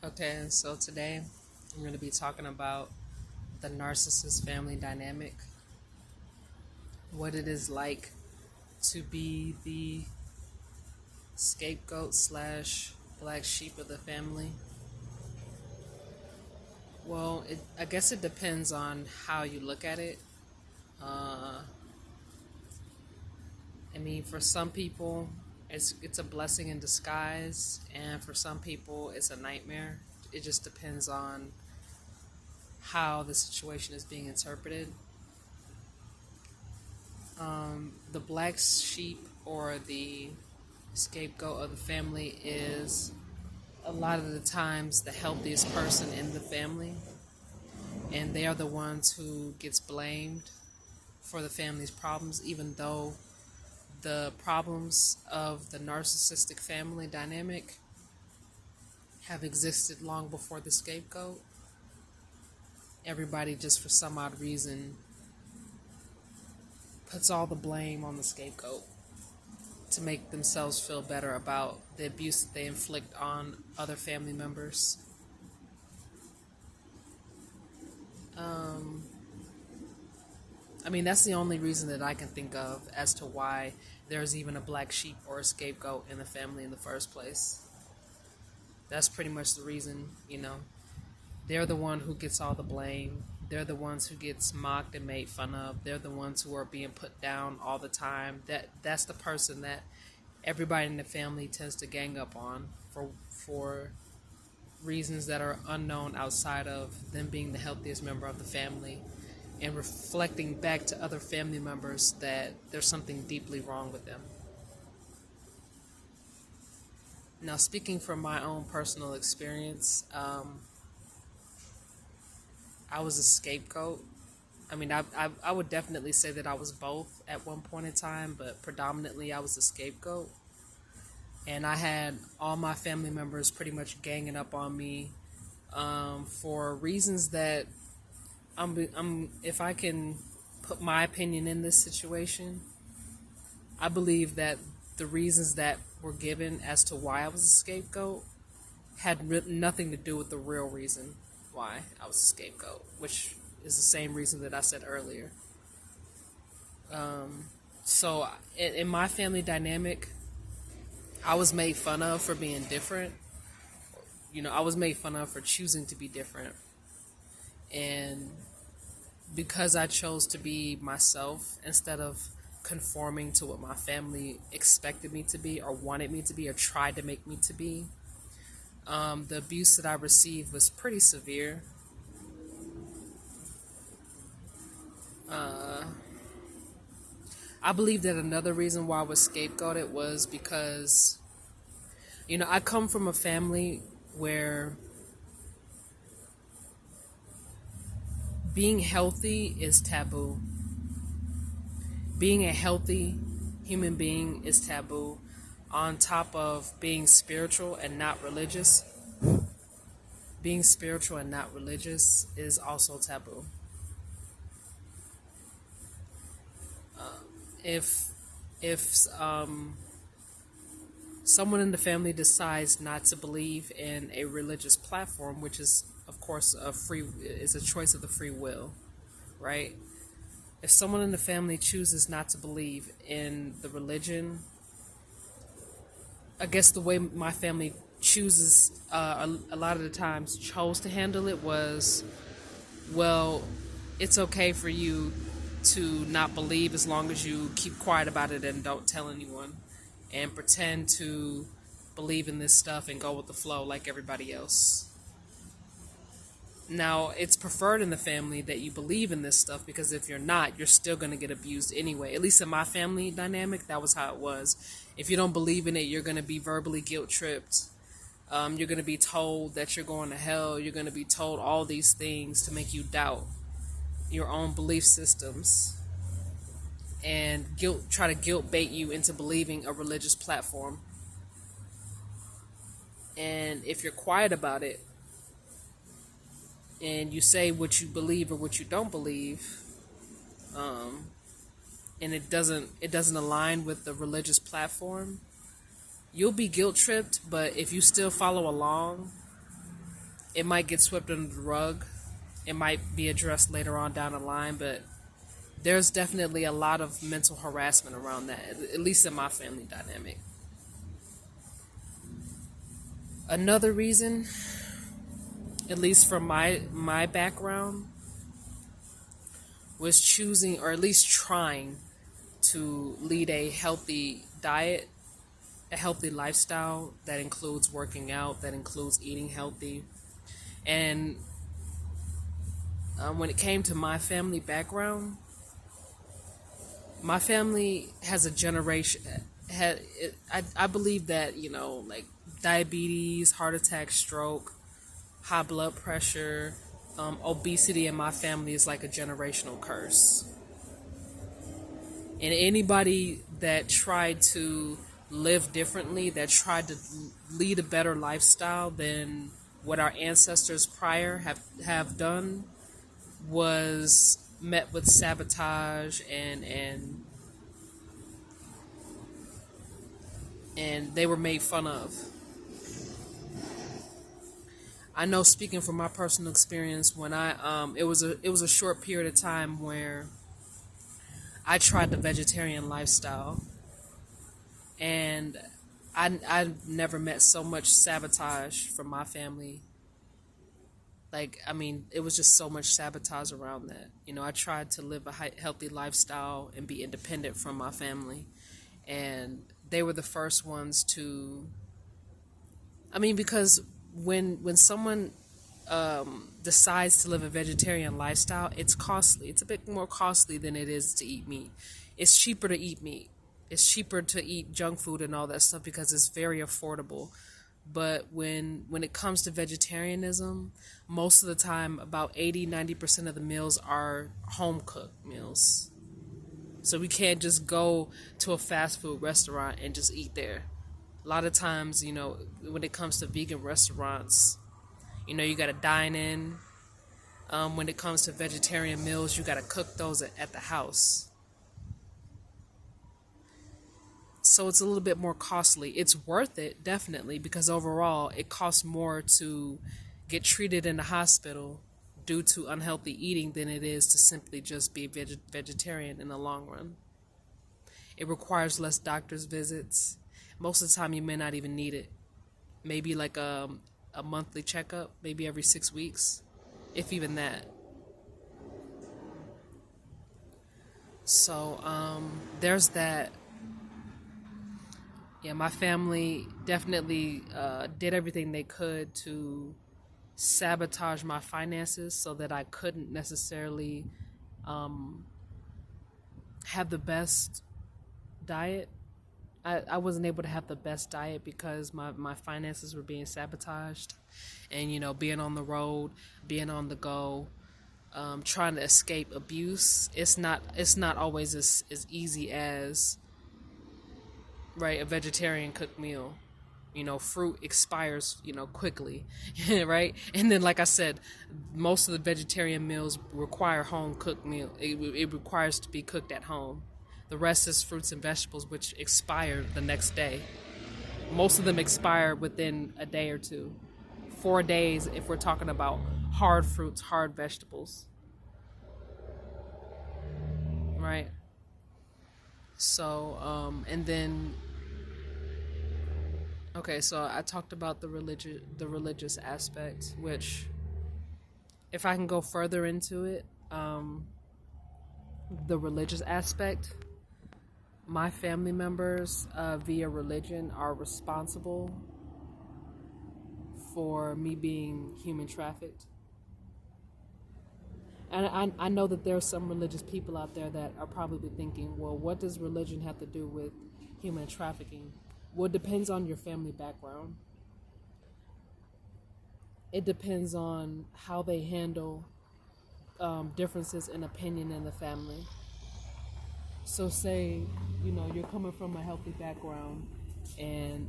Okay, so today I'm going to be talking about the narcissist family dynamic, what it is like to be the scapegoat slash black sheep of the family. Well, I guess it depends on how you look at it. Uh, I mean, for some people, it's a blessing in disguise, and for some people, it's a nightmare. It just depends on how the situation is being interpreted. The black sheep or the scapegoat of the family is a lot of the times the healthiest person in the family, and they are the ones who gets blamed for the family's problems, even though the problems of the narcissistic family dynamic have existed long before the scapegoat. Everybody just for some odd reason puts all the blame on the scapegoat to make themselves feel better about the abuse that they inflict on other family members. I mean, that's the only reason that I can think of as to why there's even a black sheep or a scapegoat in the family in the first place. That's pretty much the reason. They're the one who gets all the blame. They're the ones who gets mocked and made fun of. They're the ones who are being put down all the time. That's the person that everybody in the family tends to gang up on for reasons that are unknown outside of them being the healthiest member of the family and reflecting back to other family members that there's something deeply wrong with them. Now, speaking from my own personal experience, I was a scapegoat. I mean, I would definitely say that I was both at one point in time, but predominantly I was a scapegoat. And I had all my family members pretty much ganging up on me for reasons that if I can put my opinion in this situation, I believe that the reasons that were given as to why I was a scapegoat had nothing to do with the real reason why I was a scapegoat, which is the same reason that I said earlier. So in my family dynamic, I was made fun of for being different. I was made fun of for choosing to be different. And because I chose to be myself instead of conforming to what my family expected me to be or wanted me to be or tried to make me to be, the abuse that I received was pretty severe. I believe that another reason why I was scapegoated was because, I come from a family where being healthy is taboo. Being a healthy human being is taboo, on top of being spiritual and not religious. Being spiritual and not religious is also taboo. If someone in the family decides not to believe in a religious platform, which is of course is a choice of the free will, right? If someone in the family chooses not to believe in the religion, I guess the way my family chooses a lot of the times chose to handle it was, well, it's okay for you to not believe as long as you keep quiet about it and don't tell anyone and pretend to believe in this stuff and go with the flow like everybody else. Now, it's preferred in the family that you believe in this stuff, because if you're not, you're still going to get abused anyway. At least in my family dynamic, that was how it was. If you don't believe in it, you're going to be verbally guilt tripped. You're going to be told that you're going to hell. You're going to be told all these things to make you doubt your own belief systems and try to guilt bait you into believing a religious platform. And if you're quiet about it and you say what you believe or what you don't believe, and it doesn't align with the religious platform, you'll be guilt tripped. But if you still follow along, it might get swept under the rug. It might be addressed later on down the line, but there's definitely a lot of mental harassment around that, at least in my family dynamic. Another reason, at least from my background, was choosing, or at least trying to lead a healthy diet, a healthy lifestyle that includes working out, that includes eating healthy. And when it came to my family background, my family has a generation. I believe that, like diabetes, heart attack, stroke, high blood pressure, obesity in my family is like a generational curse. And anybody that tried to live differently, that tried to lead a better lifestyle than what our ancestors prior have done, was met with sabotage and they were made fun of. I know, speaking from my personal experience, when it was a short period of time where I tried the vegetarian lifestyle, and I never met so much sabotage from my family. Like, I mean, it was just so much sabotage around that. I tried to live a healthy lifestyle and be independent from my family, and they were the first ones to. I mean, because when someone decides to live a vegetarian lifestyle, it's costly. It's a bit more costly than it is to eat meat. It's cheaper to eat meat. It's cheaper to eat junk food and all that stuff because it's very affordable. But when it comes to vegetarianism, most of the time, about 80-90% of the meals are home cooked meals. So we can't just go to a fast food restaurant and just eat there. A lot of times, when it comes to vegan restaurants, you got to dine in. When it comes to vegetarian meals, you got to cook those at the house. So it's a little bit more costly. It's worth it, definitely, because overall it costs more to get treated in the hospital due to unhealthy eating than it is to simply just be vegetarian in the long run. It requires less doctor's visits. Most of the time, you may not even need it. Maybe like a monthly checkup, maybe every 6 weeks, if even that. So there's that. Yeah, my family definitely did everything they could to sabotage my finances so that I couldn't necessarily have the best diet. I wasn't able to have the best diet because my finances were being sabotaged. And, being on the road, being on the go, trying to escape abuse, it's not always as easy as, right, a vegetarian cooked meal. Fruit expires, quickly, right? And then, like I said, most of the vegetarian meals require home cooked meal. It requires to be cooked at home. The rest is fruits and vegetables, which expire the next day. Most of them expire within a day or two. 4 days if we're talking about hard fruits, hard vegetables, right? So, and then, okay, so I talked about the religious aspect, which, if I can go further into it, the religious aspect, my family members via religion are responsible for me being human trafficked. And I know that there are some religious people out there that are probably thinking, well, what does religion have to do with human trafficking? Well, it depends on your family background. It depends on how they handle differences in opinion in the family. So say, you're coming from a healthy background and